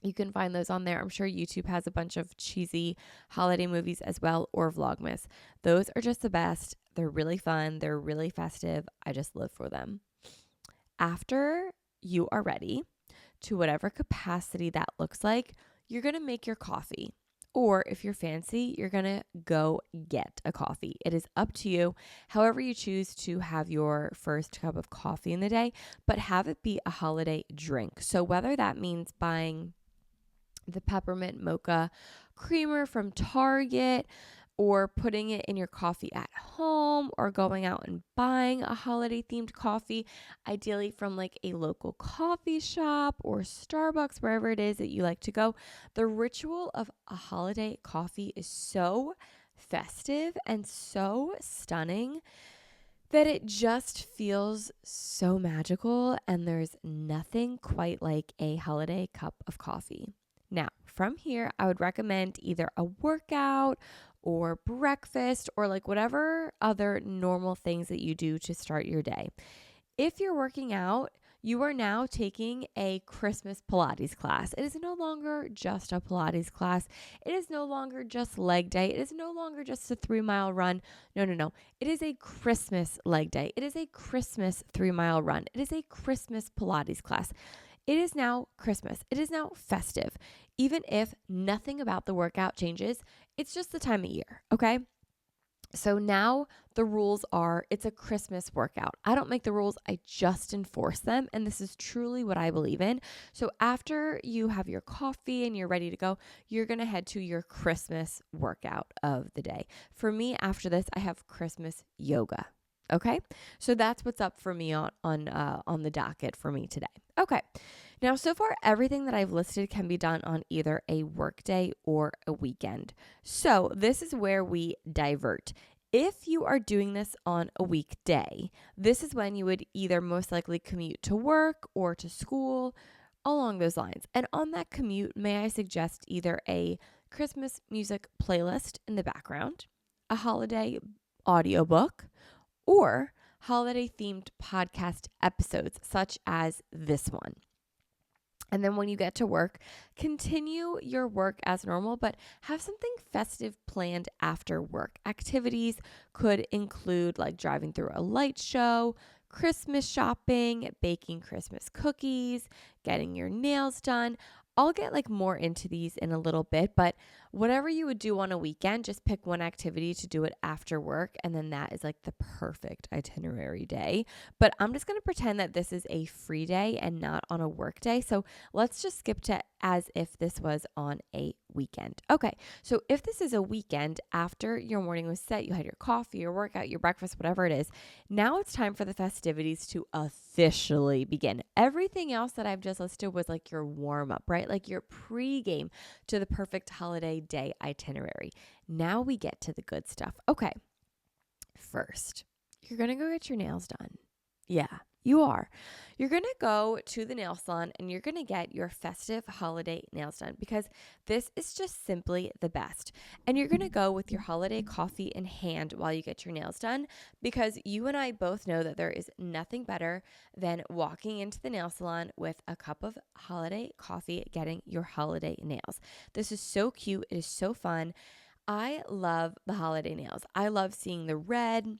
Speaker 1: You can find those on there. I'm sure YouTube has a bunch of cheesy holiday movies as well, or vlogmas. Those are just the best. They're really fun. They're really festive. I just live for them. After you are ready, to whatever capacity that looks like, you're going to make your coffee. Or if you're fancy, you're going to go get a coffee. It is up to you, however you choose to have your first cup of coffee in the day, but have it be a holiday drink. So whether that means buying the peppermint mocha creamer from Target, or putting it in your coffee at home, or going out and buying a holiday themed coffee, ideally from like a local coffee shop or Starbucks, wherever it is that you like to go. The ritual of a holiday coffee is so festive and so stunning that it just feels so magical, and there's nothing quite like a holiday cup of coffee. Now, from here, I would recommend either a workout or breakfast, or like whatever other normal things that you do to start your day. If you're working out, you are now taking a Christmas Pilates class. It is no longer just a Pilates class. It is no longer just leg day. It is no longer just a 3-mile run. No. It is a Christmas leg day. It is a Christmas 3-mile run. It is a Christmas Pilates class. It is now Christmas. It is now festive. Even if nothing about the workout changes, it's just the time of year, okay? So now the rules are, it's a Christmas workout. I don't make the rules, I just enforce them. And this is truly what I believe in. So after you have your coffee and you're ready to go, you're going to head to your Christmas workout of the day. For me, after this, I have Christmas yoga. Okay, so that's what's up for me on the docket for me today. Okay, now so far everything that I've listed can be done on either a work day or a weekend. So this is where we divert. If you are doing this on a weekday, this is when you would either most likely commute to work or to school, along those lines. And on that commute, may I suggest either a Christmas music playlist in the background, a holiday audiobook, or holiday-themed podcast episodes, such as this one. And then when you get to work, continue your work as normal, but have something festive planned after work. Activities could include like driving through a light show, Christmas shopping, baking Christmas cookies, getting your nails done. I'll get like more into these in a little bit, but whatever you would do on a weekend, just pick one activity to do it after work. And then that is like the perfect itinerary day. But I'm just going to pretend that this is a free day and not on a work day. So let's just skip to as if this was on a weekend. Okay, so if this is a weekend, after your morning was set, you had your coffee, your workout, your breakfast, whatever it is, now it's time for the festivities to officially begin. Everything else that I've just listed was like your warm up, right? Like your pregame to the perfect holiday day itinerary. Now we get to the good stuff. Okay, first, you're going to go get your nails done. Yeah. You are. You're going to go to the nail salon and you're going to get your festive holiday nails done, because this is just simply the best. And you're going to go with your holiday coffee in hand while you get your nails done, because you and I both know that there is nothing better than walking into the nail salon with a cup of holiday coffee, getting your holiday nails. This is so cute. It is so fun. I love the holiday nails. I love seeing the red.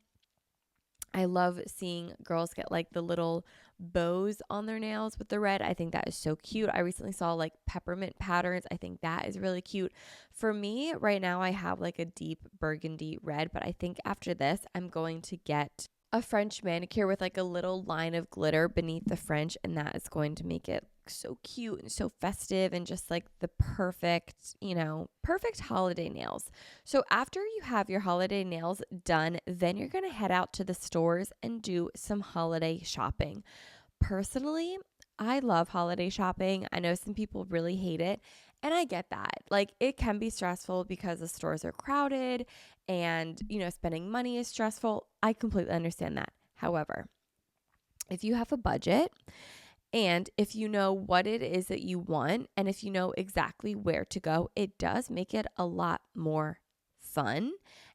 Speaker 1: I love seeing girls get like the little bows on their nails with the red. I think that is so cute. I recently saw like peppermint patterns. I think that is really cute. For me, right now, I have like a deep burgundy red, but I think after this, I'm going to get a French manicure with like a little line of glitter beneath the French, and that is going to make it so cute and so festive and just like the perfect, perfect holiday nails. So after you have your holiday nails done, then you're going to head out to the stores and do some holiday shopping. Personally, I love holiday shopping. I know some people really hate it, and I get that. Like, it can be stressful because the stores are crowded and, spending money is stressful. I completely understand that. However, if you have a budget, and if you know what it is that you want, and if you know exactly where to go, it does make it a lot more fun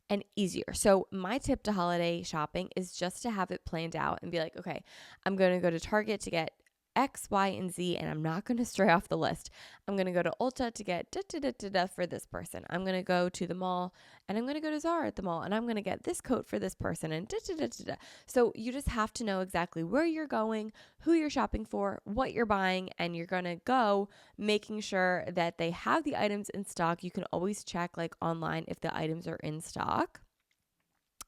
Speaker 1: and easier. So my tip to holiday shopping is just to have it planned out and be like, okay, I'm going to go to Target to get X, Y, and Z, and I'm not going to stray off the list. I'm going to go to Ulta to get for this person. I'm going to go to the mall, and I'm going to go to Zara at the mall, and I'm going to get this coat for this person, and So you just have to know exactly where you're going, who you're shopping for, what you're buying, and you're going to go making sure that they have the items in stock. You can always check like online if the items are in stock.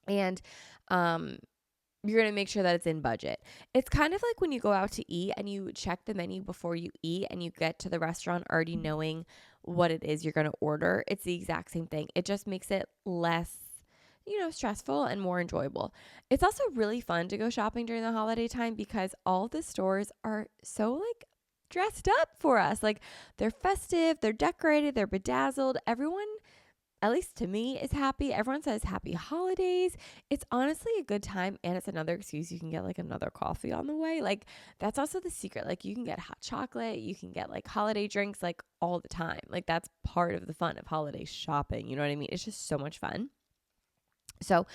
Speaker 1: And you're going to make sure that it's in budget. It's kind of like when you go out to eat and you check the menu before you eat and you get to the restaurant already knowing what it is you're going to order. It's the exact same thing. It just makes it less, stressful and more enjoyable. It's also really fun to go shopping during the holiday time because all the stores are so like dressed up for us. Like they're festive, they're decorated, they're bedazzled. Everyone, at least to me, is happy. Everyone says happy holidays. It's honestly a good time, and it's another excuse. You can get like another coffee on the way. Like that's also the secret. Like you can get hot chocolate, you can get like holiday drinks like all the time. Like that's part of the fun of holiday shopping. You know what I mean? It's just so much fun. So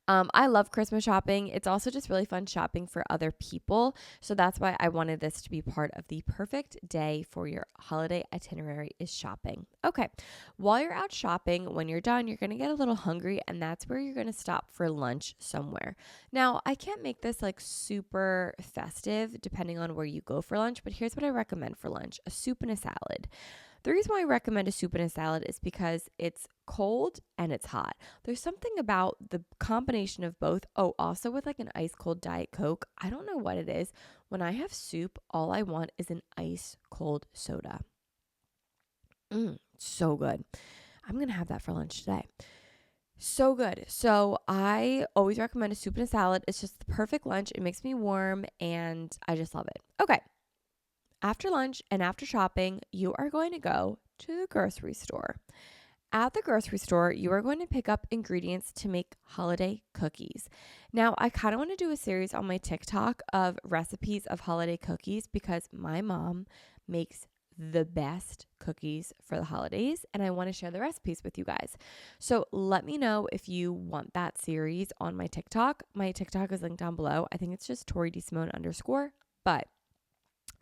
Speaker 1: I love Christmas shopping. It's also just really fun shopping for other people. So that's why I wanted this to be part of the perfect day for your holiday itinerary is shopping. Okay. While you're out shopping, when you're done, you're going to get a little hungry, and that's where you're going to stop for lunch somewhere. Now, I can't make this like super festive depending on where you go for lunch, but here's what I recommend for lunch: a soup and a salad. The reason why I recommend a soup and a salad is because it's cold and it's hot. There's something about the combination of both. Oh, also with like an ice cold Diet Coke. I don't know what it is. When I have soup, all I want is an ice cold soda. So good. I'm going to have that for lunch today. So good. So I always recommend a soup and a salad. It's just the perfect lunch. It makes me warm and I just love it. Okay. After lunch and after shopping, you are going to go to the grocery store. At the grocery store, you are going to pick up ingredients to make holiday cookies. Now, I kind of want to do a series on my TikTok of recipes of holiday cookies because my mom makes the best cookies for the holidays, and I want to share the recipes with you guys. So let me know if you want that series on my TikTok. My TikTok is linked down below. I think it's just Tori DeSimone _, but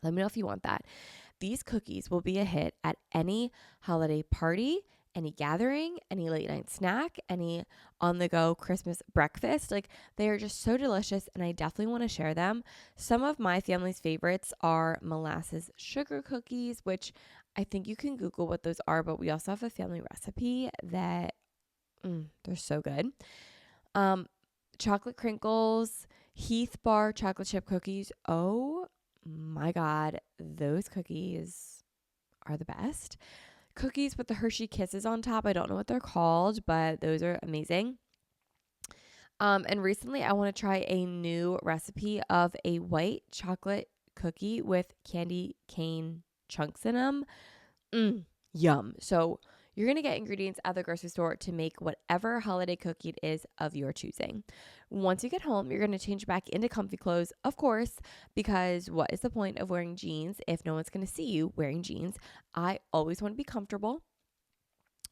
Speaker 1: let me know if you want that. These cookies will be a hit at any holiday party, any gathering, any late night snack, any on the go Christmas breakfast. Like they are just so delicious, and I definitely want to share them. Some of my family's favorites are molasses sugar cookies, which I think you can Google what those are, but we also have a family recipe that they're so good. Chocolate crinkles, Heath bar chocolate chip cookies. Oh my God, those cookies are the best. Cookies with the Hershey Kisses on top. I don't know what they're called, but those are amazing. And recently I want to try a new recipe of a white chocolate cookie with candy cane chunks in them. Yum. So you're going to get ingredients at the grocery store to make whatever holiday cookie it is of your choosing. Once you get home, you're going to change back into comfy clothes, of course, because what is the point of wearing jeans if no one's going to see you wearing jeans? I always want to be comfortable.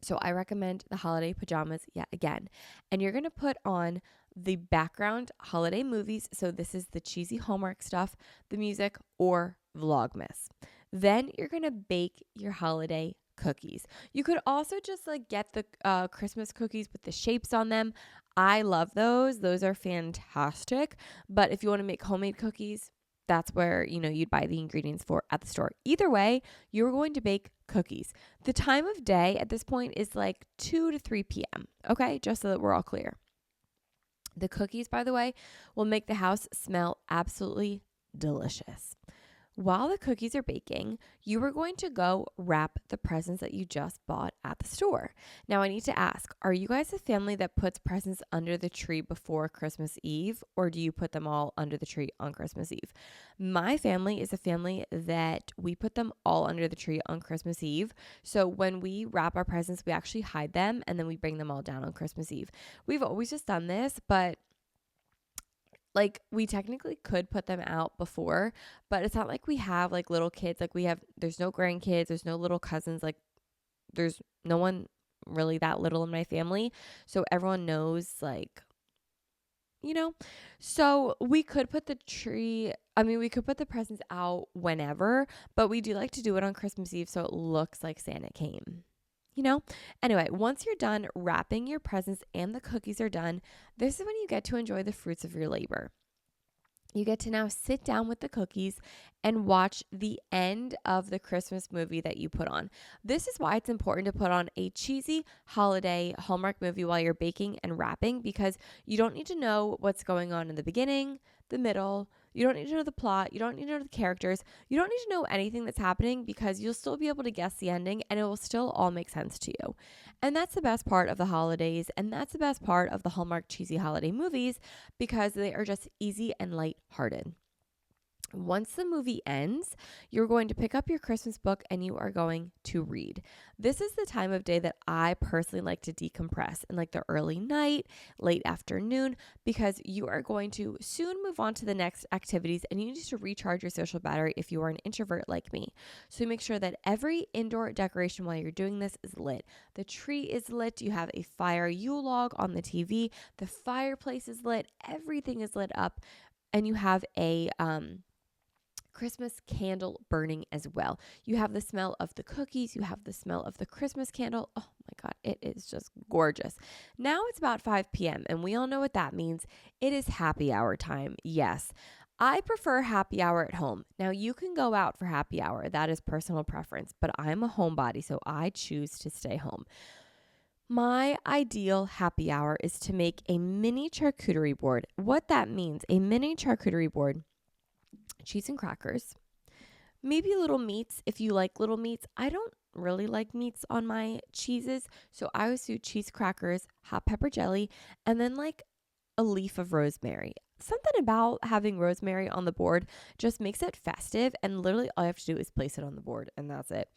Speaker 1: So I recommend the holiday pajamas yet again. And you're going to put on the background holiday movies. So this is the cheesy Hallmark stuff, the music, or vlogmas. Then you're going to bake your holiday cookies. You could also just like get the Christmas cookies with the shapes on them. I love those. Those are fantastic. But if you want to make homemade cookies, that's where, you'd buy the ingredients for at the store. Either way, you're going to bake cookies. The time of day at this point is like 2 to 3 p.m. Okay, just so that we're all clear. The cookies, by the way, will make the house smell absolutely delicious. While the cookies are baking, you are going to go wrap the presents that you just bought at the store. Now, I need to ask, are you guys a family that puts presents under the tree before Christmas Eve, or do you put them all under the tree on Christmas Eve? My family is a family that we put them all under the tree on Christmas Eve. So when we wrap our presents, we actually hide them, and then we bring them all down on Christmas Eve. We've always just done this, but like we technically could put them out before, but it's not like we have like little kids. Like there's no grandkids, there's no little cousins. Like there's no one really that little in my family. So everyone knows like, you know? So we could put we could put the presents out whenever, but we do like to do it on Christmas Eve so it looks like Santa came. You know? Anyway, once you're done wrapping your presents and the cookies are done, this is when you get to enjoy the fruits of your labor. You get to now sit down with the cookies and watch the end of the Christmas movie that you put on. This is why it's important to put on a cheesy holiday Hallmark movie while you're baking and wrapping, because you don't need to know what's going on in the beginning, the middle. You don't need to know the plot. You don't need to know the characters. You don't need to know anything that's happening, because you'll still be able to guess the ending and it will still all make sense to you. And that's the best part of the holidays. And that's the best part of the Hallmark cheesy holiday movies, because they are just easy and lighthearted. Once the movie ends, you're going to pick up your Christmas book and you are going to read. This is the time of day that I personally like to decompress in like the early night, late afternoon, because you are going to soon move on to the next activities and you need to recharge your social battery if you are an introvert like me. So make sure that every indoor decoration while you're doing this is lit. The tree is lit. You have a fire Yule log on the TV. The fireplace is lit. Everything is lit up. And you have a Christmas candle burning as well. You have the smell of the cookies. You have the smell of the Christmas candle. Oh my God, it is just gorgeous. Now it's about 5 p.m. and we all know what that means. It is happy hour time. Yes, I prefer happy hour at home. Now you can go out for happy hour. That is personal preference, but I'm a homebody, so I choose to stay home. My ideal happy hour is to make a mini charcuterie board. What that means, a mini charcuterie board: cheese and crackers, maybe little meats if you like little meats. I don't really like meats on my cheeses, so I always do cheese crackers, hot pepper jelly, and then like a leaf of rosemary. Something about having rosemary on the board just makes it festive, and literally all you have to do is place it on the board and that's it.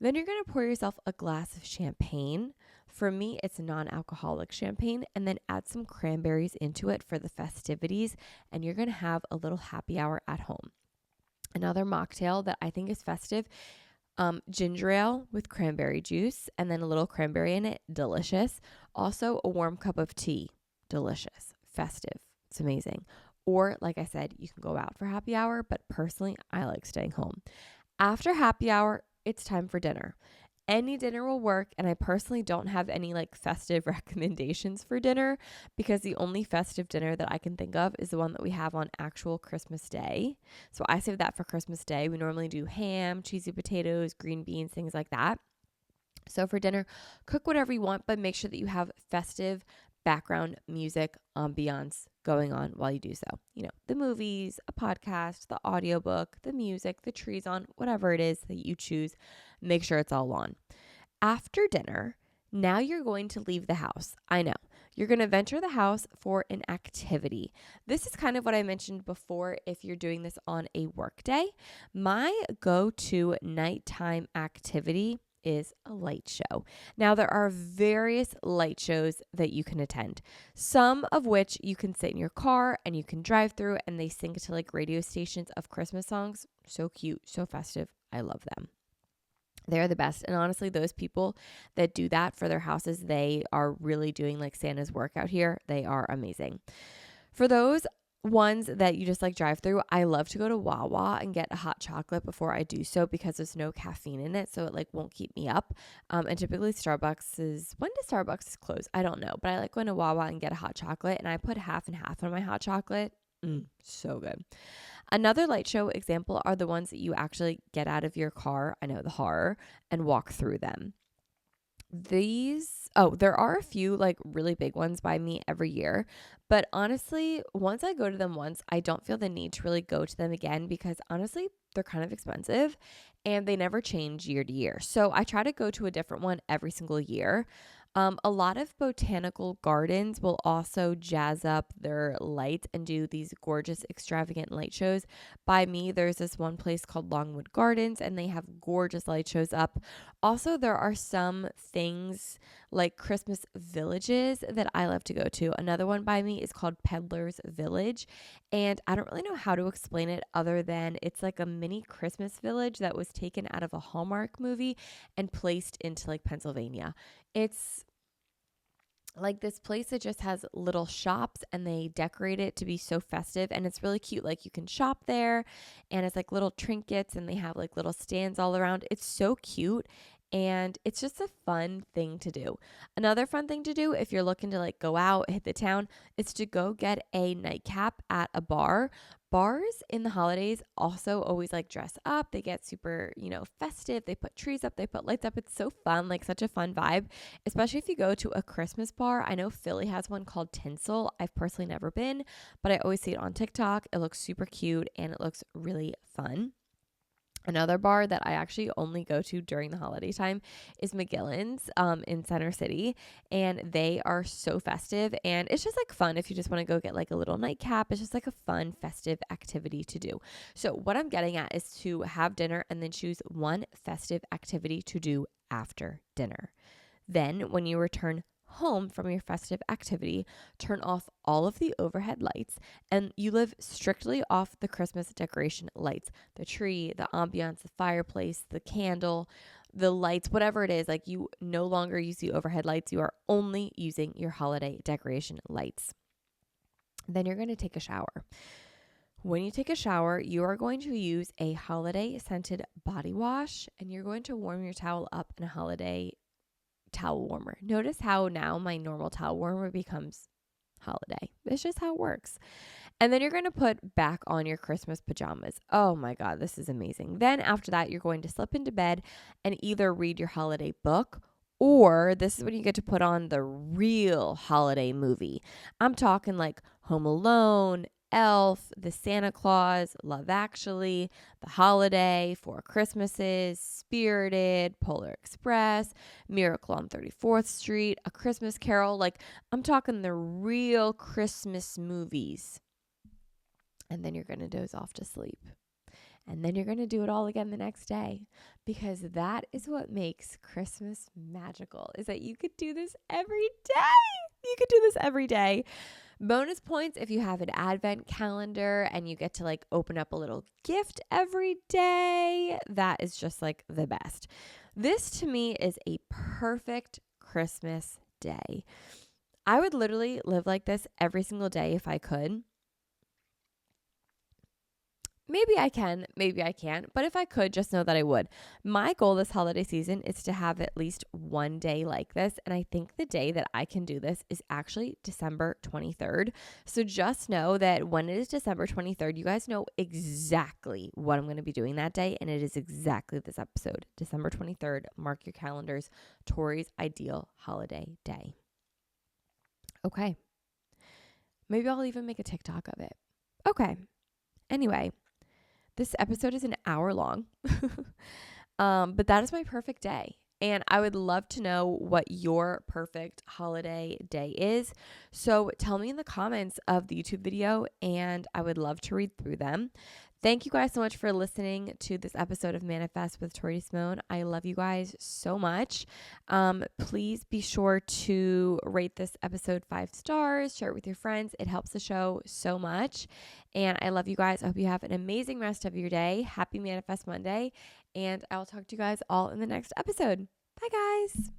Speaker 1: Then you're going to pour yourself a glass of champagne. For me, it's non-alcoholic champagne, and then add some cranberries into it for the festivities, and you're going to have a little happy hour at home. Another mocktail that I think is festive, ginger ale with cranberry juice and then a little cranberry in it. Delicious. Also a warm cup of tea. Delicious. Festive. It's amazing. Or like I said, you can go out for happy hour, but personally, I like staying home. After happy hour, it's time for dinner. Any dinner will work, and I personally don't have any like festive recommendations for dinner, because the only festive dinner that I can think of is the one that we have on actual Christmas Day. So I save that for Christmas Day. We normally do ham, cheesy potatoes, green beans, things like that. So for dinner, cook whatever you want, but make sure that you have festive background music, ambiance going on while you do so. You know, the movies, a podcast, the audiobook, the music, the trees on, whatever it is that you choose, make sure it's all on. After dinner, now you're going to leave the house. I know. You're going to venture the house for an activity. This is kind of what I mentioned before if you're doing this on a work day. My go-to nighttime activity is a light show. Now, there are various light shows that you can attend, some of which you can sit in your car and you can drive through, and they sing to like radio stations of Christmas songs. So cute, so festive. I love them. They're the best. And honestly, those people that do that for their houses, they are really doing like Santa's work out here. They are amazing. For those ones that you just like drive through, I love to go to Wawa and get a hot chocolate before I do so, because there's no caffeine in it, so it like won't keep me up. And typically Starbucks is, when does Starbucks close? I don't know, but I like going to Wawa and get a hot chocolate, and I put half and half on my hot chocolate. So good. Another light show example are the ones that you actually get out of your car, I know, the horror, and walk through them. There are a few like really big ones by me every year, but honestly, once I go to them once, I don't feel the need to really go to them again, because honestly, they're kind of expensive and they never change year to year. So I try to go to a different one every single year. A lot of botanical gardens will also jazz up their lights and do these gorgeous, extravagant light shows. By me, there's this one place called Longwood Gardens, and they have gorgeous light shows up. Also, there are some things like Christmas villages that I love to go to. Another one by me is called Peddler's Village, and I don't really know how to explain it other than it's like a mini Christmas village that was taken out of a Hallmark movie and placed into like Pennsylvania. It's like this place that just has little shops and they decorate it to be so festive, and it's really cute. Like you can shop there and it's like little trinkets and they have like little stands all around. It's so cute and it's just a fun thing to do. Another fun thing to do if you're looking to like go out, hit the town, is to go get a nightcap at a bar. Bars in the holidays also always like dress up. They get super, festive. They put trees up, they put lights up. It's so fun, like such a fun vibe, especially if you go to a Christmas bar. I know Philly has one called Tinsel. I've personally never been, but I always see it on TikTok. It looks super cute and it looks really fun. Another bar that I actually only go to during the holiday time is McGillin's in Center City. And they are so festive. And it's just like fun if you just want to go get like a little nightcap. It's just like a fun festive activity to do. So what I'm getting at is to have dinner and then choose one festive activity to do after dinner. Then when you return home from your festive activity, turn off all of the overhead lights and you live strictly off the Christmas decoration lights, the tree, the ambiance, the fireplace, the candle, the lights, whatever it is. Like you no longer use the overhead lights. You are only using your holiday decoration lights. Then you're going to take a shower. When you take a shower, you are going to use a holiday scented body wash and you're going to warm your towel up in a holiday towel warmer. Notice how now my normal towel warmer becomes holiday. It's just how it works. And then you're going to put back on your Christmas pajamas. Oh my God, this is amazing. Then after that, you're going to slip into bed and either read your holiday book, or this is when you get to put on the real holiday movie. I'm talking like Home Alone, Elf, The Santa Claus, Love Actually, The Holiday, Four Christmases, Spirited, Polar Express, Miracle on 34th Street, A Christmas Carol. Like I'm talking the real Christmas movies. And then you're going to doze off to sleep. And then you're going to do it all again the next day, because that is what makes Christmas magical, is that you could do this every day. You could do this every day. Bonus points if you have an advent calendar and you get to like open up a little gift every day. That is just like the best. This to me is a perfect Christmas day. I would literally live like this every single day if I could. Maybe I can, maybe I can't, but if I could, just know that I would. My goal this holiday season is to have at least one day like this, and I think the day that I can do this is actually December 23rd. So just know that when it is December 23rd, you guys know exactly what I'm going to be doing that day, and it is exactly this episode. December 23rd, mark your calendars, Tori's ideal holiday day. Okay. Maybe I'll even make a TikTok of it. Okay. Anyway. This episode is an hour long, but that is my perfect day. And I would love to know what your perfect holiday day is. So tell me in the comments of the YouTube video, and I would love to read through them. Thank you guys so much for listening to this episode of Manifest with Tori DeSimone. I love you guys so much. Please be sure to rate this episode 5 stars, share it with your friends. It helps the show so much. And I love you guys. I hope you have an amazing rest of your day. Happy Manifest Monday. And I'll talk to you guys all in the next episode. Bye, guys.